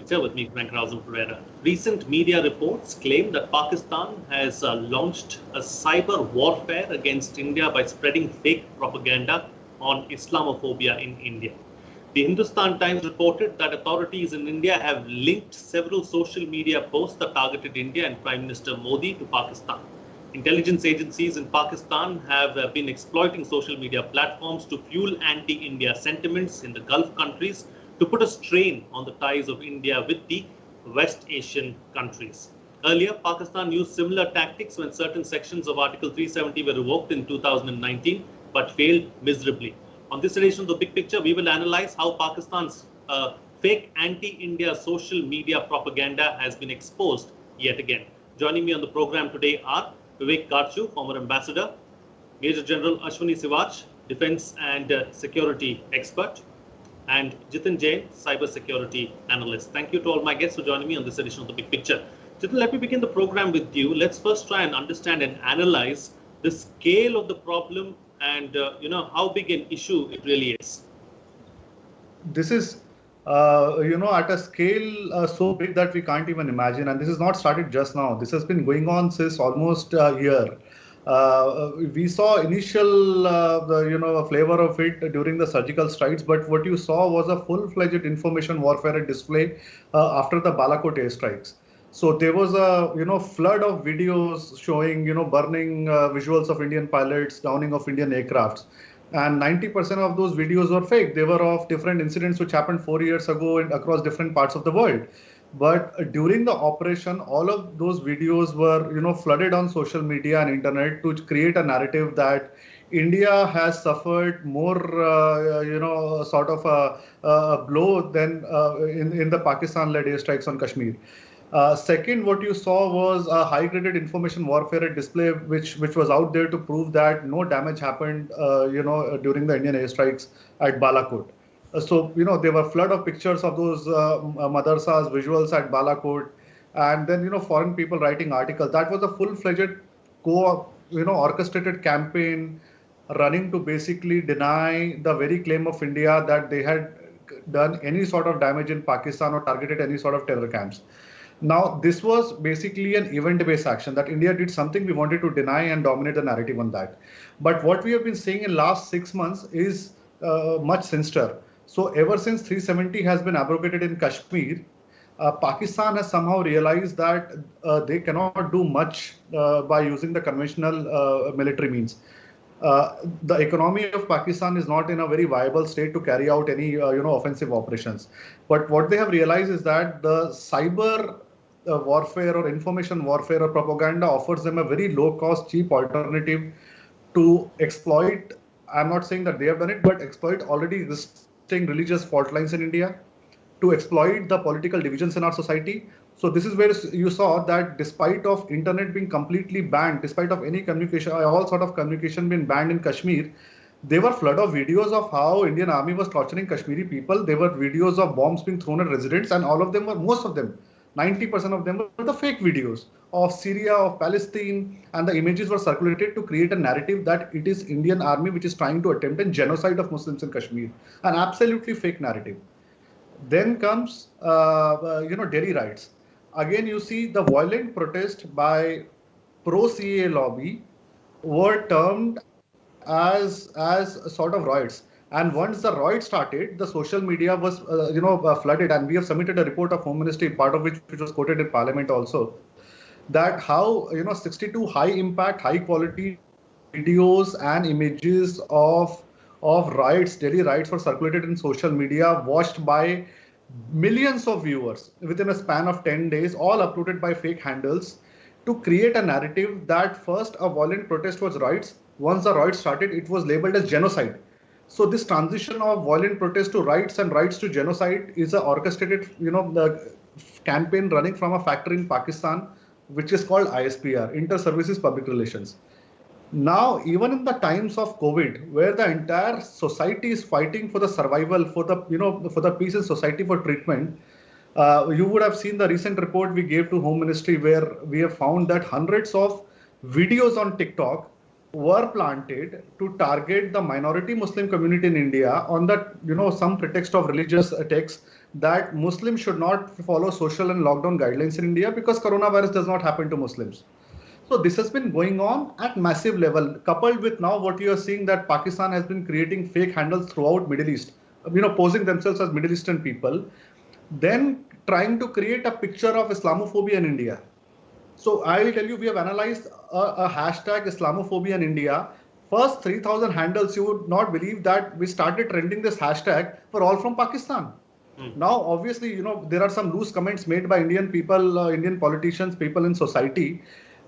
Picture with me, Frank Rausum Pereira. Recent media reports claim that Pakistan has launched a cyber warfare against India by spreading fake propaganda on Islamophobia in India. The Hindustan Times reported that authorities in India have linked several social media posts that targeted India and Prime Minister Modi to Pakistan. Intelligence agencies in Pakistan have been exploiting social media platforms to fuel anti-India sentiments in the Gulf countries to put a strain on the ties of India with the West Asian countries. Earlier, Pakistan used similar tactics when certain sections of Article 370 were revoked in 2019, but failed miserably. On this edition of The Big Picture, we will analyze how Pakistan's fake anti-India social media propaganda has been exposed yet again. Joining me on the program today are Vivek Garchu, former ambassador, Major General Ashwini Sivaj, defense and security expert, and Jitin Jain, cyber security analyst. Thank you to all my guests for joining me on this edition of The Big Picture. Jitin, let me begin the program with you. Let's first try and understand and analyze the scale of the problem and how big an issue it really is. This is at a scale so big that we can't even imagine, and this is not started just now. This has been going on since almost a year. We saw initial flavor of it during the surgical strikes, but what you saw was a full-fledged information warfare display after the Balakot airstrikes. So there was a flood of videos showing burning visuals of Indian pilots, downing of Indian aircrafts. And 90% of those videos were fake. They were of different incidents which happened 4 years ago across different parts of the world. But during the operation, all of those videos were, flooded on social media and internet to create a narrative that India has suffered more, sort of a blow than in the Pakistan-led airstrikes on Kashmir. Second, what you saw was a high-graded information warfare display, which was out there to prove that no damage happened, during the Indian airstrikes at Balakot. So, there were flood of pictures of those madrasas, visuals at Balakot, and then, foreign people writing articles. That was a full-fledged orchestrated campaign running to basically deny the very claim of India that they had done any sort of damage in Pakistan or targeted any sort of terror camps. Now, this was basically an event-based action that India did something we wanted to deny and dominate the narrative on that. But what we have been seeing in last 6 months is much sinister. So ever since 370 has been abrogated in Kashmir, Pakistan has somehow realized that they cannot do much by using the conventional military means. The economy of Pakistan is not in a very viable state to carry out any offensive operations. But what they have realized is that the cyber warfare or information warfare or propaganda offers them a very low-cost, cheap alternative to exploit. I'm not saying that they have done it, but exploit already existing religious fault lines in India, to exploit the political divisions in our society. So this is where you saw that despite of internet being completely banned, despite of any communication, all sort of communication being banned in Kashmir, there were flood of videos of how Indian army was torturing Kashmiri people. There were videos of bombs being thrown at residents, and all of them were, most of them, 90% of them were the fake videos of Syria, of Palestine, and the images were circulated to create a narrative that it is Indian army which is trying to attempt a genocide of Muslims in Kashmir, an absolutely fake narrative. Then comes, Delhi riots. Again, you see the violent protest by pro-CAA lobby were termed as sort of riots. And once the riot started, the social media was, flooded. And we have submitted a report of Home Ministry, part of which was quoted in Parliament also, that how, 62 high-impact, high-quality videos and images of riots, Delhi riots, were circulated in social media, watched by millions of viewers within a span of 10 days, all uploaded by fake handles to create a narrative that first a violent protest was riots. Once the riots started, it was labeled as genocide. So this transition of violent protest to riots and riots to genocide is an orchestrated, the campaign running from a factory in Pakistan, which is called ISPR, Inter-Services Public Relations. Now, even in the times of COVID, where the entire society is fighting for the survival, for the peace in society, for treatment, you would have seen the recent report we gave to Home Ministry, where we have found that hundreds of videos on TikTok were planted to target the minority Muslim community in India on the, some pretext of religious texts, that Muslims should not follow social and lockdown guidelines in India because coronavirus does not happen to Muslims. So this has been going on at massive level, coupled with now what you are seeing that Pakistan has been creating fake handles throughout Middle East, posing themselves as Middle Eastern people, then trying to create a picture of Islamophobia in India. So I will tell you, we have analyzed a hashtag Islamophobia in India. First 3,000 handles, you would not believe that we started trending this hashtag were all from Pakistan. Now, obviously, there are some loose comments made by Indian people, Indian politicians, people in society.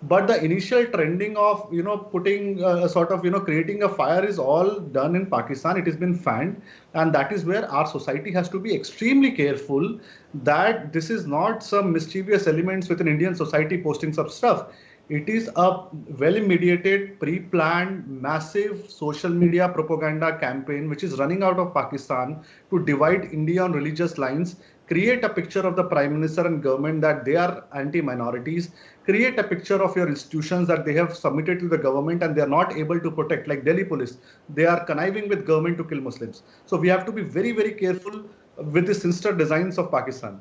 But the initial trending of, putting creating a fire is all done in Pakistan. It has been fanned. And that is where our society has to be extremely careful that this is not some mischievous elements within Indian society posting some stuff. It is a well-mediated, pre-planned, massive social media propaganda campaign which is running out of Pakistan to divide India on religious lines, create a picture of the Prime Minister and government that they are anti-minorities, create a picture of your institutions that they have submitted to the government and they are not able to protect, like Delhi police. They are conniving with government to kill Muslims. So we have to be very, very careful with the sinister designs of Pakistan.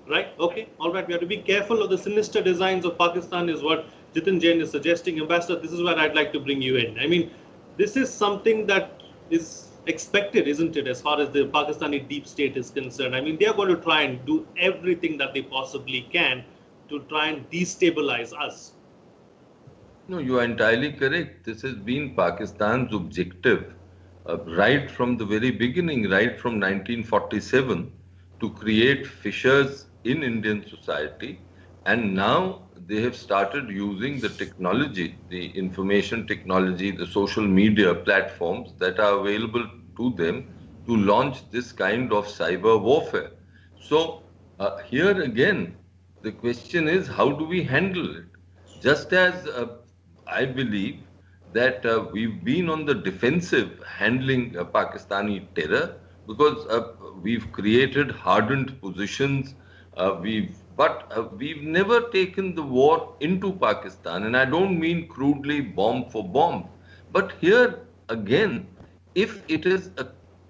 Right. Okay. All right. We have to be careful of the sinister designs of Pakistan is what Jitin Jain is suggesting. Ambassador, this is where I'd like to bring you in. I mean, this is something that is expected, isn't it, as far as the Pakistani deep state is concerned? I mean, they are going to try and do everything that they possibly can to try and destabilize us. No, you are entirely correct. This has been Pakistan's objective right from the very beginning, right from 1947, to create fissures in Indian society. And now they have started using the technology, the information technology, the social media platforms that are available to them to launch this kind of cyber warfare. So here again, the question is, how do we handle it? Just as I believe that we've been on the defensive handling Pakistani terror because we've created hardened positions. We've never taken the war into Pakistan, and I don't mean crudely bomb for bomb. But here again, if it is a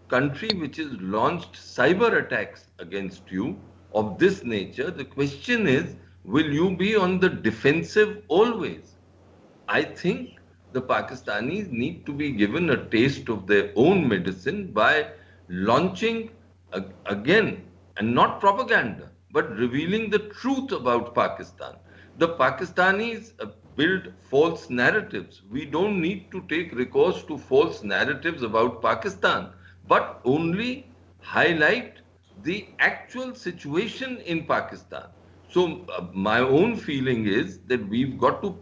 country which has launched cyber attacks against you of this nature, the question is, will you be on the defensive always? I think the Pakistanis need to be given a taste of their own medicine by launching again, and not propaganda, but revealing the truth about Pakistan. The Pakistanis build false narratives. We don't need to take recourse to false narratives about Pakistan, but only highlight the actual situation in Pakistan. So my own feeling is that we've got to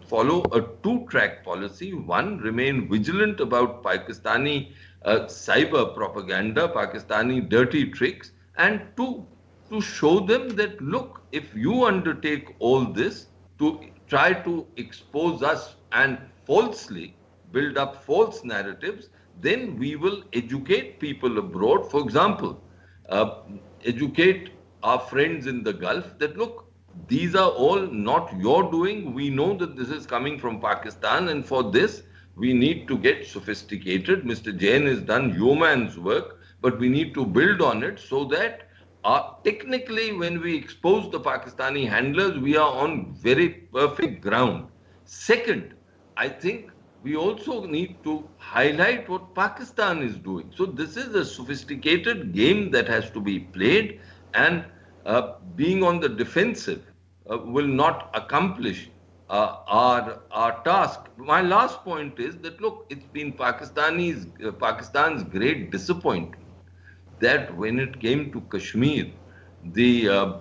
follow a two-track policy. One, remain vigilant about Pakistani cyber propaganda, Pakistani dirty tricks, and two, to show them that, look, if you undertake all this to try to expose us and falsely build up false narratives, then we will educate people abroad. For example, educate our friends in the Gulf that, look, these are all not your doing. We know that this is coming from Pakistan, and for this, we need to get sophisticated. Mr. Jain has done yeoman's work, but we need to build on it so that technically, when we expose the Pakistani handlers, we are on very perfect ground. Second, I think we also need to highlight what Pakistan is doing. So this is a sophisticated game that has to be played, and being on the defensive will not accomplish our task. My last point is that, look, it's been Pakistan's great disappointment that when it came to Kashmir, the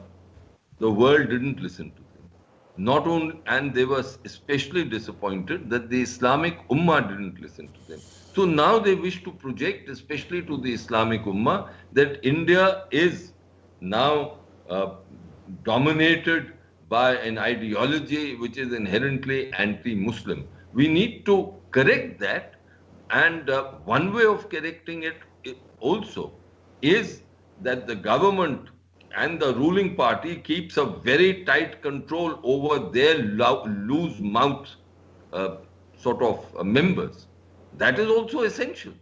world didn't listen to them. Not only, and they were especially disappointed that the Islamic Ummah didn't listen to them. So now they wish to project, especially to the Islamic Ummah, that India is now dominated by an ideology which is inherently anti-Muslim. We need to correct that, and one way of correcting it also is that the government and the ruling party keeps a very tight control over their loose mouth members. That is also essential.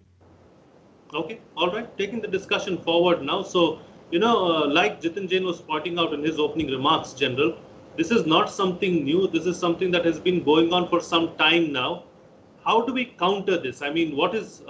Okay, all right. Taking the discussion forward now. So Like Jitin Jain was pointing out in his opening remarks, General, this is not something new. This is something that has been going on for some time now. How do we counter this? I mean, what is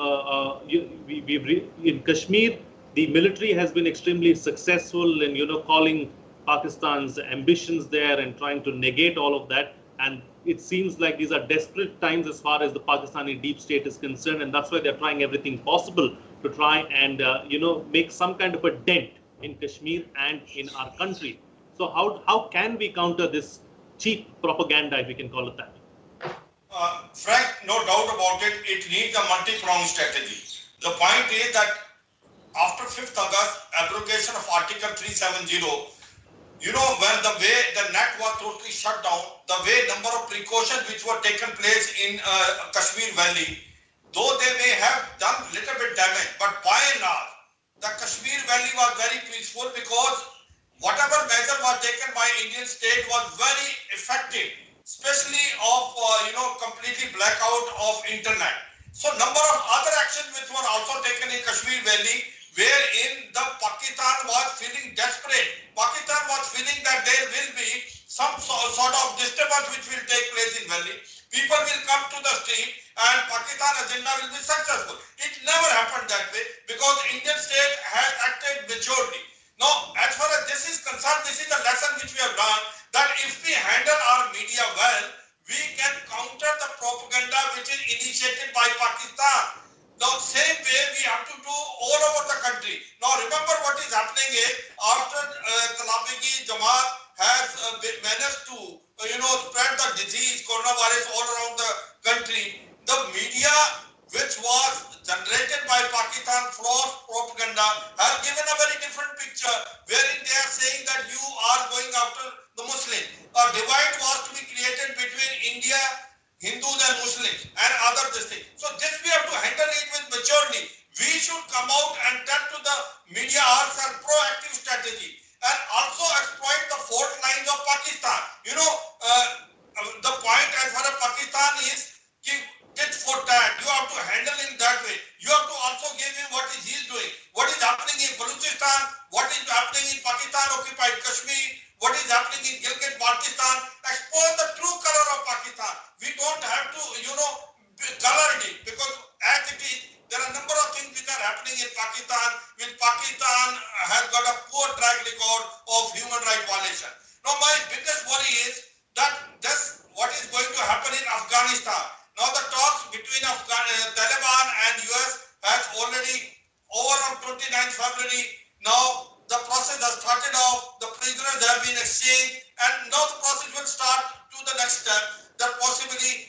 in Kashmir? The military has been extremely successful in calling Pakistan's ambitions there and trying to negate all of that. And it seems like these are desperate times as far as the Pakistani deep state is concerned, and that's why they're trying everything possible to try and make some kind of a dent in Kashmir and in our country. So how can we counter this cheap propaganda, if we can call it that? Frank, no doubt about it, it needs a multi-pronged strategy. The point is that after 5th August, abrogation of Article 370, when the way the net was totally shut down, the way number of precautions which were taken place in Kashmir Valley, though they may have done little bit damage, but by and large, the Kashmir Valley was very peaceful because whatever measure was taken by Indian state was very effective, especially of completely blackout of internet. So number of other actions which were also taken in Kashmir Valley, wherein the Pakistan was feeling desperate. Pakistan was feeling that there will be some sort of disturbance which will take place in Valley. People will come to the street and Pakistan agenda will be successful. It never happened that way because Indian state has acted maturely. Now, as far as this is concerned, this is a lesson which we have learned, that if we handle our media well, we can counter the propaganda which is initiated by Pakistan. Now, same way we have to do all over the country. Now, remember what is happening is, after Talabigi Jamaat has managed to, spread the disease, coronavirus all around the country, the media which was generated by Pakistan false propaganda has given a very different picture, wherein they are saying that you are going after the Muslims. A divide was to be created between India, Hindus and Muslims and other districts. So this we have to handle it with maturity. We should come out and tell to the media ours a proactive strategy and also exploit the fault lines of Pakistan. The point as far as Pakistan is, tit for tat. You have to handle him that way. You have to also give him what he is doing. What is happening in Balochistan, what is happening in Pakistan occupied Kashmir, what is happening in Gilgit-Baltistan. Expose the true color of Pakistan. We don't have to, color it, because as it is, there are a number of things which are happening in Pakistan, which Pakistan has got a poor track record of human rights violation. Now, my biggest worry is that this, what is going to happen in Afghanistan. Now, the talks between Taliban and US has already over on 29th February. Now, the process has started off, the prisoners have been exchanged, and now the process will start to the next step, that possibly,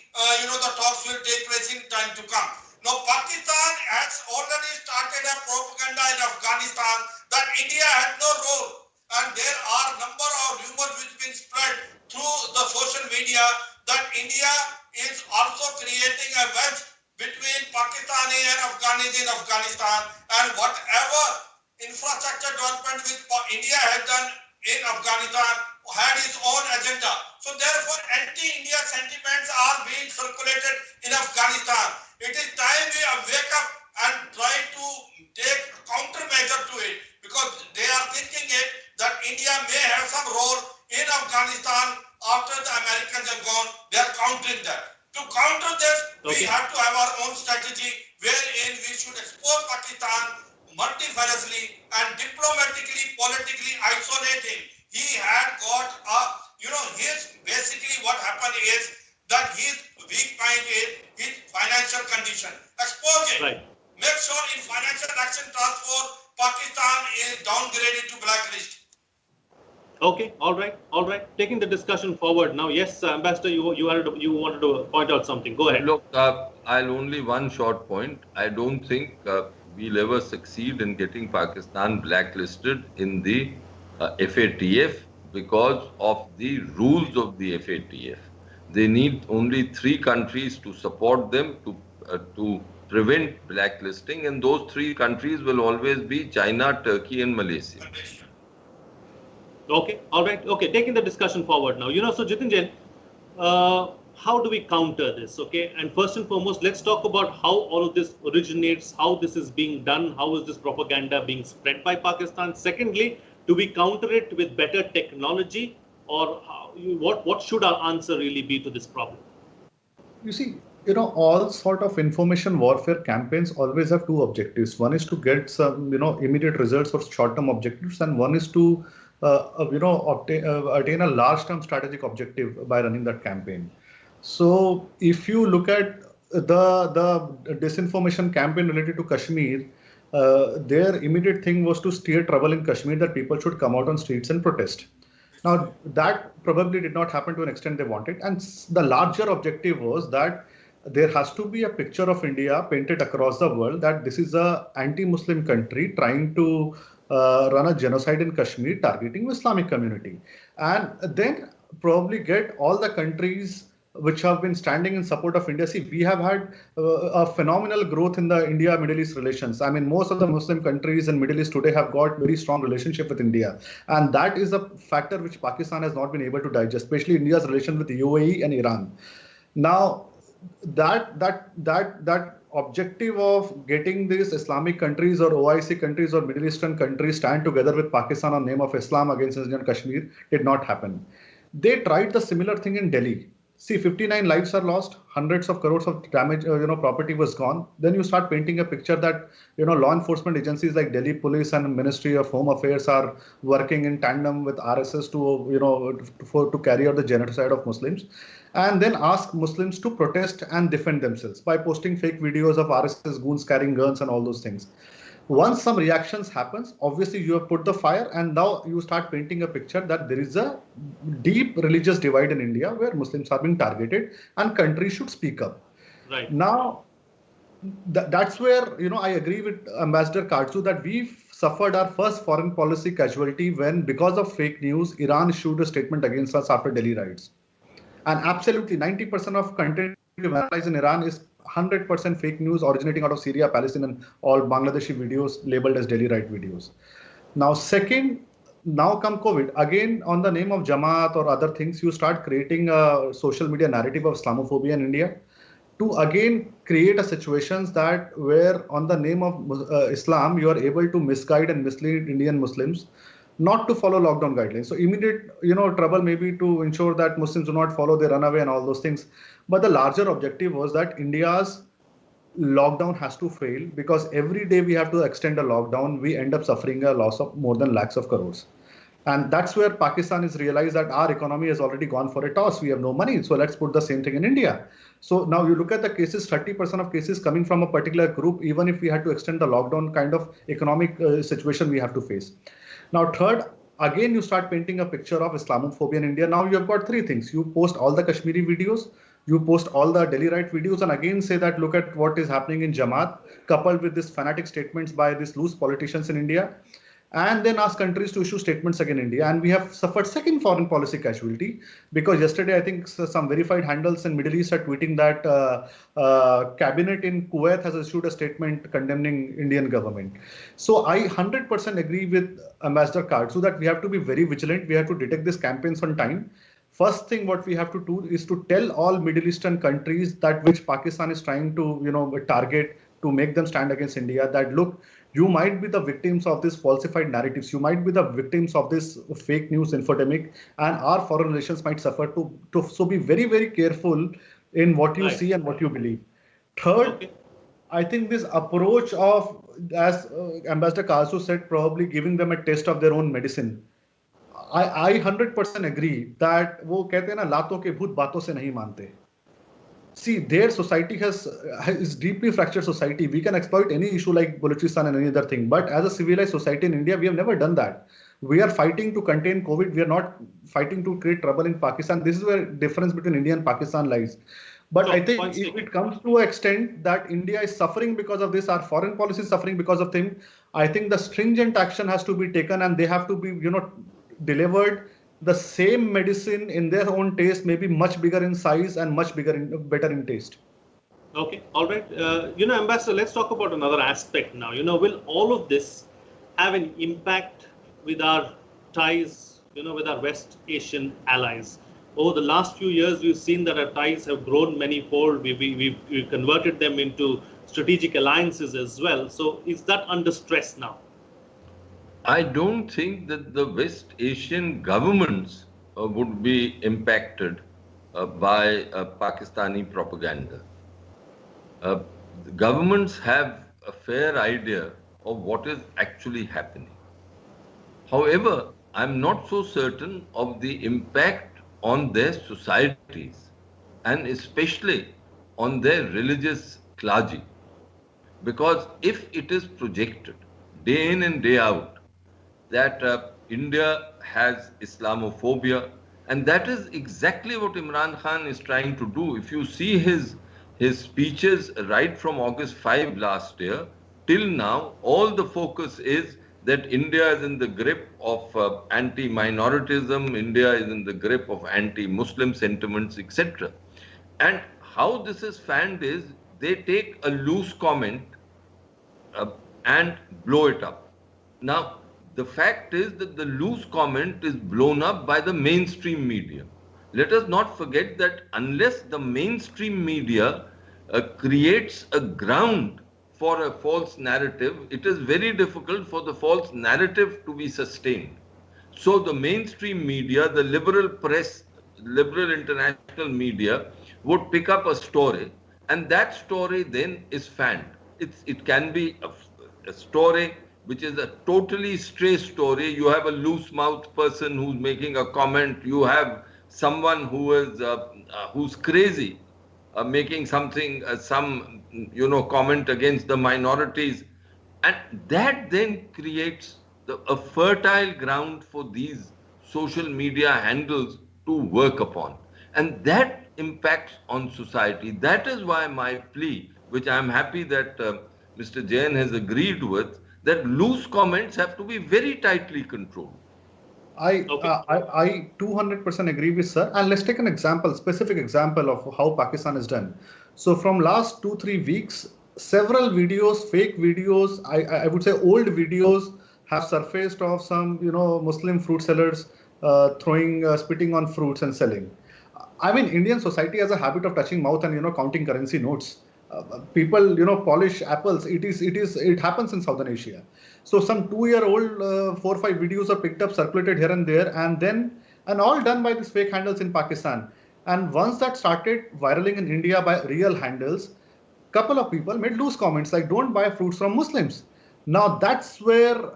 the talks will take place in time to come. Now, Pakistan has already started a propaganda in Afghanistan that India had no role, and there are a number of rumors which have been spread through the social media that India is also creating a wedge between Pakistani and Afghani in Afghanistan, and whatever infrastructure development which India has done in Afghanistan had its own agenda. So therefore, anti-India sentiments are being circulated in Afghanistan. It is time we wake up and try to take countermeasure to it, because they are thinking that India may have some role in Afghanistan after the Americans have gone. They are countering that. To counter this, we have to have our own strategy wherein we should expose Pakistan multifariously and diplomatically, politically isolate him. He had got basically what happened is that his weak point is his financial condition. Expose it. Right. Make sure in financial action task force, Pakistan is downgraded to blacklist. Okay, all right. Taking the discussion forward now. Yes, Ambassador, you wanted to point out something. Go ahead. Look, I'll only one short point. I don't think we'll ever succeed in getting Pakistan blacklisted in the FATF because of the rules of the FATF. They need only 3 countries to support them to prevent blacklisting, and those 3 countries will always be China, Turkey, and Malaysia. Okay, all right. Okay, taking the discussion forward now. So Jitin Jain, how do we counter this? Okay, and first and foremost, let's talk about how all of this originates, how this is being done, how is this propaganda being spread by Pakistan? Secondly, do we counter it with better technology, or what should our answer really be to this problem? You see, all sort of information warfare campaigns always have two objectives. One is to get some, immediate results or short-term objectives, and one is to, attain a large-term strategic objective by running that campaign. So if you look at the disinformation campaign related to Kashmir, their immediate thing was to steer trouble in Kashmir, that people should come out on streets and protest. Now, that probably did not happen to an extent they wanted. And the larger objective was that there has to be a picture of India painted across the world that this is a anti-Muslim country trying to run a genocide in Kashmir targeting Islamic community. And then probably get all the countries which have been standing in support of India. See, we have had a phenomenal growth in the India-Middle East relations. I mean, most of the Muslim countries in Middle East today have got very strong relationship with India. And that is a factor which Pakistan has not been able to digest, especially India's relation with the UAE and Iran. Now, that objective of getting these Islamic countries or OIC countries or Middle Eastern countries stand together with Pakistan on name of Islam against Indian Kashmir did not happen. They tried the similar thing in Delhi. See, 59 lives are lost, hundreds of crores of damage, property was gone. Then you start painting a picture that, law enforcement agencies like Delhi Police and Ministry of Home Affairs are working in tandem with RSS to carry out the genocide of Muslims, and then ask Muslims to protest and defend themselves by posting fake videos of RSS goons carrying guns and all those things. Once some reactions happens, obviously you have put the fire, and now you start painting a picture that there is a deep religious divide in India where Muslims are being targeted and countries should speak up. Right. Now, that's where, I agree with Ambassador Karzu that we've suffered our first foreign policy casualty when, because of fake news, Iran issued a statement against us after Delhi riots. And absolutely 90% of content you analyze in Iran is 100% fake news originating out of Syria, Palestine, and all Bangladeshi videos labeled as Delhi riot videos. Now, second, now come COVID. Again, on the name of Jamaat or other things, you start creating a social media narrative of Islamophobia in India to again create a situations that where on the name of Islam, you are able to misguide and mislead Indian Muslims not to follow lockdown guidelines. So immediate, trouble maybe to ensure that Muslims do not follow, they run away and all those things. But the larger objective was that India's lockdown has to fail, because every day we have to extend a lockdown, we end up suffering a loss of more than lakhs of crores. And that's where Pakistan has realized that our economy has already gone for a toss. We have no money. So let's put the same thing in India. So now you look at the cases, 30% of cases coming from a particular group, even if we had to extend the lockdown kind of economic situation we have to face. Now, third, again, you start painting a picture of Islamophobia in India. Now you have got three things. You post all the Kashmiri videos, you post all the Delhi riot videos, and again say that look at what is happening in Jamaat, coupled with this fanatic statements by these loose politicians in India, and then ask countries to issue statements against India. And we have suffered second foreign policy casualty, because yesterday I think some verified handles in Middle East are tweeting that cabinet in Kuwait has issued a statement condemning Indian government. So I 100% agree with Ambassador Karzu that we have to be very vigilant. We have to detect these campaigns on time. First thing what we have to do is to tell all Middle Eastern countries that which Pakistan is trying to target to make them stand against India, that look, you might be the victims of these falsified narratives. You might be the victims of this fake news infodemic, and our foreign relations might suffer too. So be very, very careful in what you see and what you believe. Third, I think this approach of, as Ambassador Karzu said, probably giving them a taste of their own medicine. I 100% agree that वो कहते हैं ना, लातों के भूत बातों से नहीं मानते. See, their society is deeply fractured society. We can exploit any issue like Balochistan and any other thing. But as a civilized society in India, we have never done that. We are fighting to contain COVID. We are not fighting to create trouble in Pakistan. This is where difference between India and Pakistan lies. But I think if it comes to an extent that India is suffering because of this, our foreign policy is suffering because of things, I think the stringent action has to be taken, and they have to be, delivered the same medicine in their own taste, maybe much bigger in size and much better in taste. Okay, all right. Ambassador, let's talk about another aspect now. Will all of this have an impact with our ties, with our West Asian allies? over the last few years, we've seen that our ties have grown many-fold. We've converted them into strategic alliances as well. So is that under stress now? I don't think that the West Asian governments would be impacted by Pakistani propaganda. The governments have a fair idea of what is actually happening. However, I'm not so certain of the impact on their societies and especially on their religious clergy. Because if it is projected day in and day out that India has Islamophobia, and that is exactly what Imran Khan is trying to do. If you see his speeches right from August 5 last year till now, all the focus is that India is in the grip of anti-minoritism, India is in the grip of anti-Muslim sentiments, etc. And how this is fanned is they take a loose comment and blow it up. Now, the fact is that the loose comment is blown up by the mainstream media. Let us not forget that unless the mainstream media creates a ground for a false narrative, it is very difficult for the false narrative to be sustained. So the mainstream media, the liberal press, liberal international media would pick up a story, and that story then is fanned. It can be a story which is a totally stray story. You have a loose mouth person who's making a comment. You have someone who is who's crazy, making something some comment against the minorities, and that then creates a fertile ground for these social media handles to work upon, and that impacts on society. That is why my plea, which I am happy that Mr. Jain has agreed with, that loose comments have to be very tightly controlled. I 200% agree with sir. And let's take an example, specific example of how Pakistan is done. So from last 2-3 weeks, several videos, fake videos, I would say old videos have surfaced of some, Muslim fruit sellers spitting on fruits and selling. I mean, Indian society has a habit of touching mouth and, counting currency notes. People, polish apples. It happens in Southern Asia. So some 2-year-old 4 or 5 videos are picked up, circulated here and there, and all done by these fake handles in Pakistan. And once that started viraling in India by real handles, couple of people made loose comments like, don't buy fruits from Muslims. Now that's where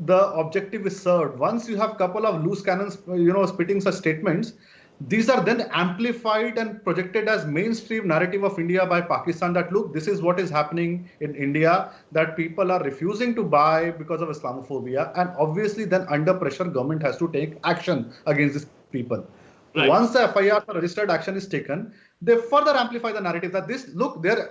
the objective is served. Once you have couple of loose cannons, spitting such statements, these are then amplified and projected as mainstream narrative of India by Pakistan that, look, this is what is happening in India, that people are refusing to buy because of Islamophobia. And obviously then under pressure, government has to take action against these people. Right. Once the FIR or registered action is taken, they further amplify the narrative that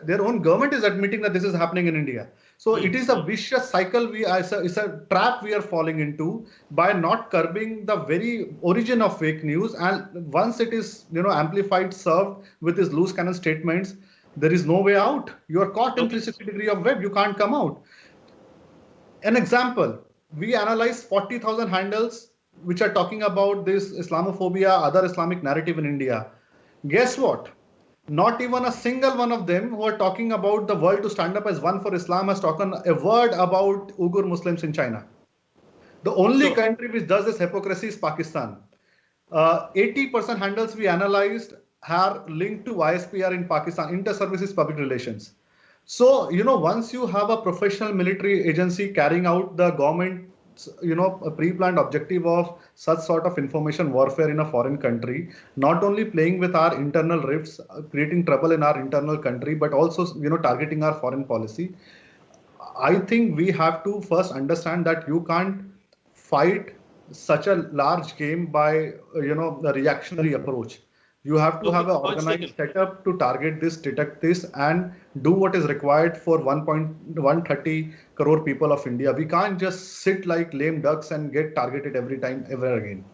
their own government is admitting that this is happening in India. So it is a vicious cycle. It's a trap we are falling into by not curbing the very origin of fake news. And once it is, amplified, served with these loose cannon statements, there is no way out. You are caught in 360 degree of web. You can't come out. An example, we analyzed 40,000 handles which are talking about this Islamophobia, other Islamic narrative in India. Guess what? Not even a single one of them who are talking about the world to stand up as one for Islam has talked a word about Uyghur Muslims in China. The only country which does this hypocrisy is Pakistan. 80% handles we analyzed are linked to ISPR in Pakistan, Inter-Services Public Relations. So, once you have a professional military agency carrying out the government, a pre-planned objective of such sort of information warfare in a foreign country, not only playing with our internal rifts, creating trouble in our internal country, but also, targeting our foreign policy. I think we have to first understand that you can't fight such a large game by, the reactionary approach. You have to have an organized setup to target this, detect this, and do what is required for 1.130 crore people of India. We can't just sit like lame ducks and get targeted every time, ever again.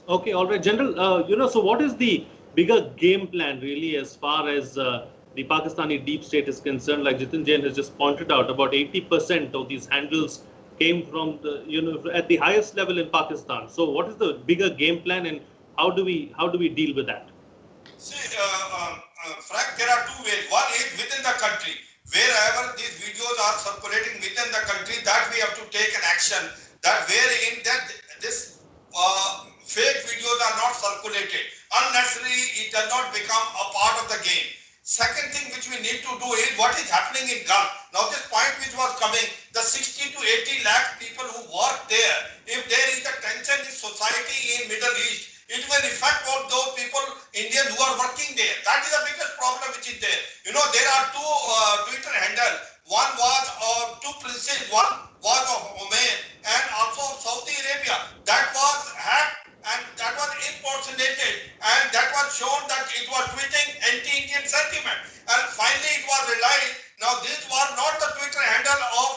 Okay, all right, General. So what is the bigger game plan really as far as the Pakistani deep state is concerned? Like Jitin Jain has just pointed out, about 80% of these handles came from the, at the highest level in Pakistan. So what is the bigger game plan, and How do we deal with that? See, Frank, there are two ways. One is within the country. Wherever these videos are circulating within the country, that we have to take an action. That wherein that this fake videos are not circulated. Unnecessarily, it does not become a part of the game. Second thing which we need to do is what is happening in Gulf. Now this point which was coming, the 60 to 80 lakh people who work there, if there is a tension in society in Middle East, it will affect all those people, Indians who are working there. That is the biggest problem which is there. You know, there are two Twitter handles. One was two princes, one was of Oman and also of Saudi Arabia. That was hacked and that was impersonated, and that was shown that it was tweeting anti-Indian sentiment. And finally it was realized, now this was not the Twitter handle of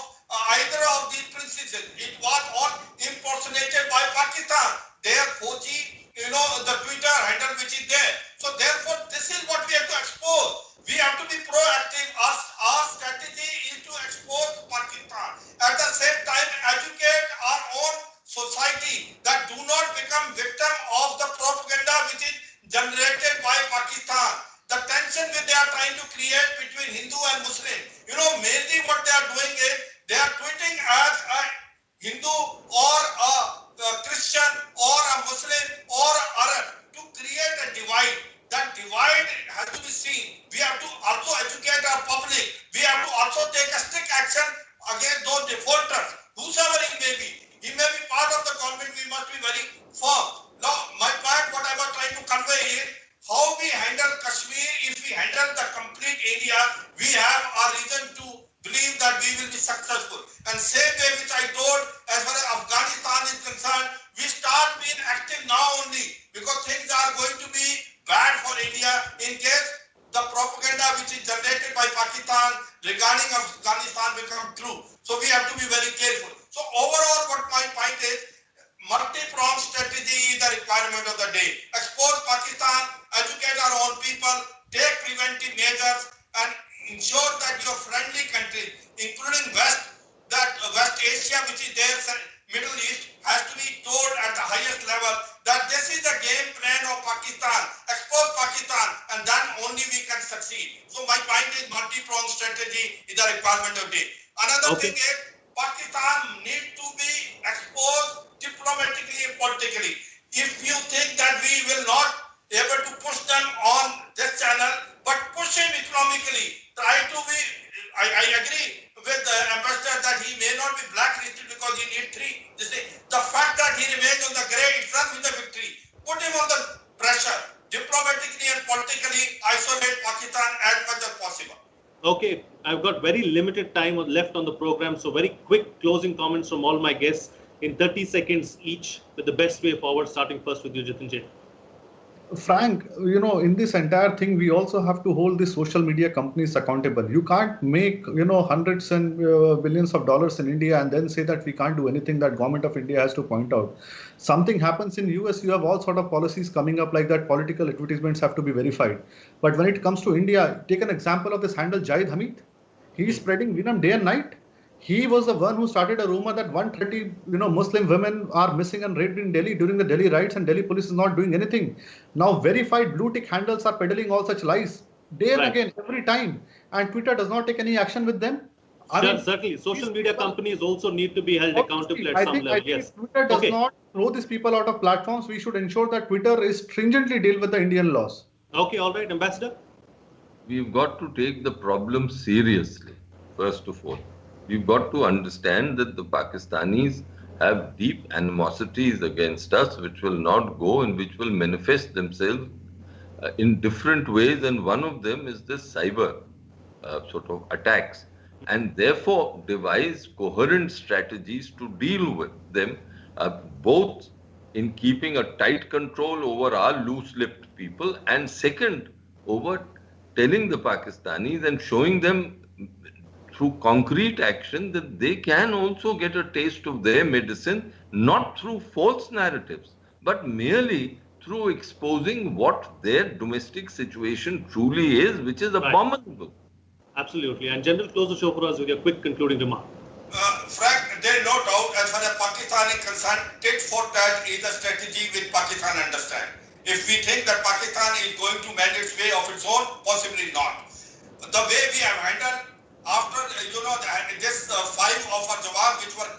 either of these princesses. It was all impersonated by Pakistan. Their Fauji, you know, the Twitter handle which is there. So therefore, this is what we have to expose. We have to be proactive. Our strategy is to expose Pakistan. At the same time, educate our own society that do not become victim of the propaganda which is generated by Pakistan. The tension which they are trying to create between Hindu and Muslim. You know, mainly what they are doing is they are tweeting as a Hindu or a Christian or a Muslim or Arab to create a divide. That divide has to be seen. We have to also educate our public. We have to also take a strict action against those defaulters, whosoever he may be. He may be part of the government. We must be very firm. Now, my point, what I was trying to convey is how we handle Kashmir. If we handle the complete area, we have a reason to believe that we will be successful. And same way which I told, as far as Afghanistan is concerned, we start being active now only because things are going to be bad for India in case the propaganda which is generated by Pakistan regarding Afghanistan become true. So we have to be very careful. So overall, what my point is, multi-pronged strategy is the requirement of the day. Expose Pakistan, educate our own people, take preventive measures, and ensure that your friendly countries, including West Asia, which is there, Middle East, has to be told at the highest level that this is the game plan of Pakistan. Expose Pakistan, and then only we can succeed. So my point is multi-pronged strategy is the requirement of day. Another thing is Pakistan needs to be exposed diplomatically and politically. If you think that we will not able to push them on this channel, but push him economically, try to be, I agree with the ambassador that he may not be blacklisted because he needs 3. The fact that he remains on the gray itself is a victory. Put him on the pressure. Diplomatically and politically isolate Pakistan as much as possible. Okay, I've got very limited time left on the program, so very quick closing comments from all my guests in 30 seconds each with the best way forward, starting first with you, Jitin. Frank, you know, in this entire thing, we also have to hold the social media companies accountable. You can't make, you know, hundreds and billions of dollars in India and then say that we can't do anything. That government of India has to point out. Something happens in US, you have all sort of policies coming up like that. Political advertisements have to be verified. But when it comes to India, take an example of this handle Jahid Hamid. He is spreading venom day and night. He was the one who started a rumor that 130, Muslim women are missing and raped in Delhi during the Delhi riots, and Delhi police is not doing anything. Now, verified blue tick handles are peddling all such lies day and again, every time, and Twitter does not take any action with them. Certainly, social media companies also need to be held accountable at some level. Yes, Twitter does not throw these people out of platforms. We should ensure that Twitter is stringently deal with the Indian laws. Okay, all right, Ambassador. We've got to take the problem seriously, first of all. We've got to understand that the Pakistanis have deep animosities against us, which will not go and which will manifest themselves in different ways. And one of them is this cyber sort of attacks. And therefore, devise coherent strategies to deal with them, both in keeping a tight control over our loose-lipped people, and second, over telling the Pakistanis and showing them through concrete action that they can also get a taste of their medicine, not through false narratives, but merely through exposing what their domestic situation truly is, which is abominable. Absolutely. And General, close the show for us with your quick concluding remark. Frank, there is no doubt as far as Pakistan is concerned, tit for tat is a strategy which Pakistan understands. If we think that Pakistan is going to mend its way of its own, possibly not. The way we have handled after this 5 of our Jawans which were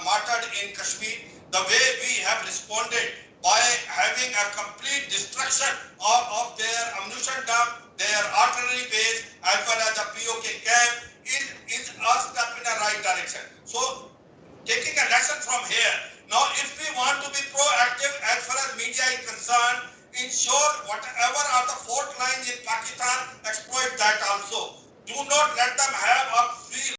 martyred in Kashmir, the way we have responded by having a complete destruction of their ammunition dump, their artillery base, as well as the POK camp, is a step in the right direction. So, taking a lesson from here, now if we want to be proactive as far as media is concerned, ensure whatever are the fault lines in Pakistan, exploit that also. Do not let them have a free